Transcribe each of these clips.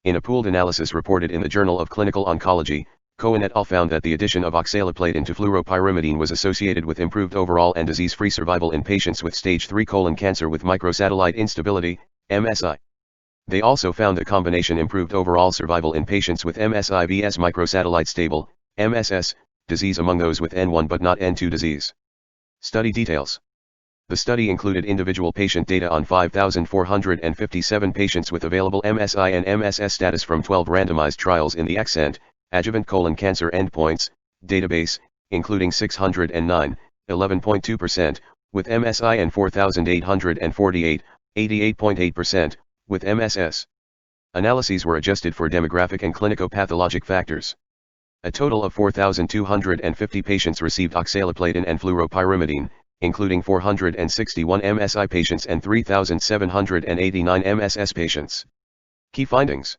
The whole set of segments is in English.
In a pooled analysis reported in the Journal of Clinical Oncology, Cohen et al. Found that the addition of oxaliplatin to fluoropyrimidine was associated with improved overall and disease-free survival in patients with stage 3 colon cancer with microsatellite instability, MSI. They also found a combination improved overall survival in patients with MSI vs microsatellite-stable, MSS, disease among those with N1 but not N2 disease. Study details. The study included individual patient data on 5,457 patients with available MSI and MSS status from 12 randomized trials in the Adjuvant colon cancer endpoints database, including 609, 11.2%, with MSI and 4,848, 88.8%, with MSS. Analyses were adjusted for demographic and clinicopathologic factors. A total of 4,250 patients received oxaliplatin and fluoropyrimidine, including 461 MSI patients and 3,789 MSS patients. Key findings.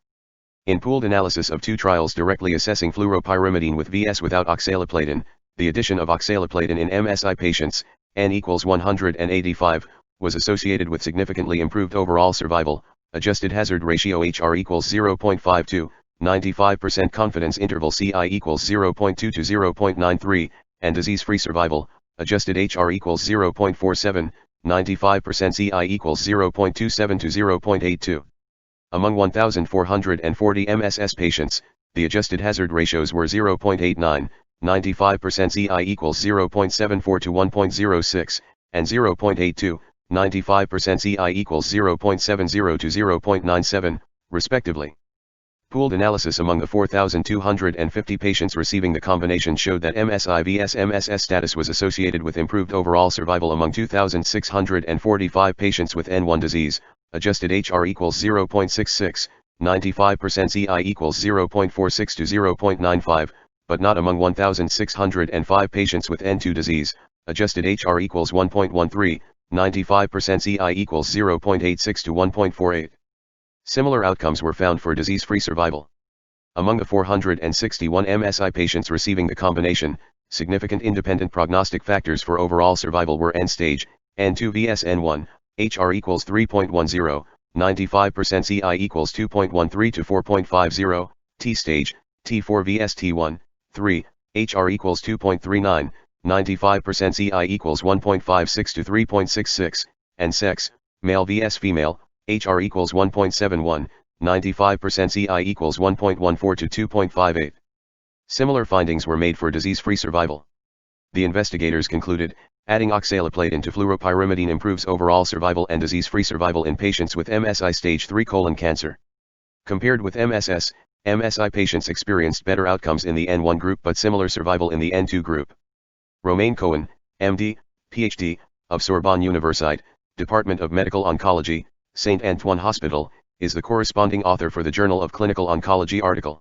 In pooled analysis of two trials directly assessing fluoropyrimidine with vs without oxaliplatin, the addition of oxaliplatin in MSI patients, N equals 185, was associated with significantly improved overall survival, adjusted hazard ratio HR equals 0.52, 95% confidence interval CI equals 0.2 to 0.93, and disease-free survival, adjusted HR equals 0.47, 95% CI equals 0.27 to 0.82. Among 1,440 MSS patients, the adjusted hazard ratios were 0.89, 95% CI equals 0.74 to 1.06, and 0.82, 95% CI equals 0.70 to 0.97, respectively. Pooled analysis among the 4,250 patients receiving the combination showed that MSI vs MSS status was associated with improved overall survival among 2,645 patients with N1 disease, adjusted HR equals 0.66, 95% CI equals 0.46 to 0.95, but not among 1,605 patients with N2 disease, adjusted HR equals 1.13, 95% CI equals 0.86 to 1.48. Similar outcomes were found for disease-free survival. Among the 461 MSI patients receiving the combination, significant independent prognostic factors for overall survival were N-stage, N2 vs N1, HR equals 3.10, 95% CI equals 2.13 to 4.50, T-stage, T4 vs T1, 3, HR equals 2.39, 95% CI equals 1.56 to 3.66, and sex, male vs female, HR equals 1.71, 95% CI equals 1.14 to 2.58. Similar findings were made for disease-free survival. The investigators concluded, adding oxaliplatin to fluoropyrimidine improves overall survival and disease-free survival in patients with MSI stage 3 colon cancer. Compared with MSS, MSI patients experienced better outcomes in the N1 group but similar survival in the N2 group. Romain Cohen, MD, PhD, of Sorbonne Université, Department of Medical Oncology, Saint Antoine Hospital, is the corresponding author for the Journal of Clinical Oncology article.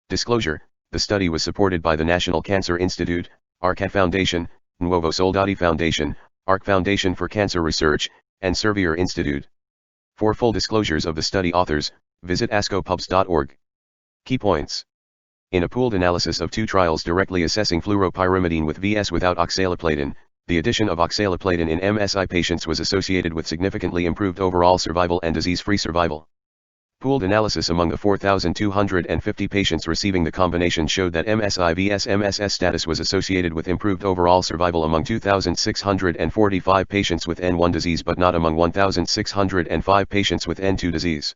Disclosure: the study was supported by the National Cancer Institute, ARCAT Foundation, Nuovo Soldati Foundation, ARC Foundation for Cancer Research, and Servier Institute. For full disclosures of the study authors, visit ascopubs.org. Key points. In a pooled analysis of two trials directly assessing fluoropyrimidine with vs without oxaliplatin, the addition of oxaliplatin in MSI patients was associated with significantly improved overall survival and disease-free survival. Pooled analysis among the 4,250 patients receiving the combination showed that MSI vs MSS status was associated with improved overall survival among 2,645 patients with N1 disease but not among 1,605 patients with N2 disease.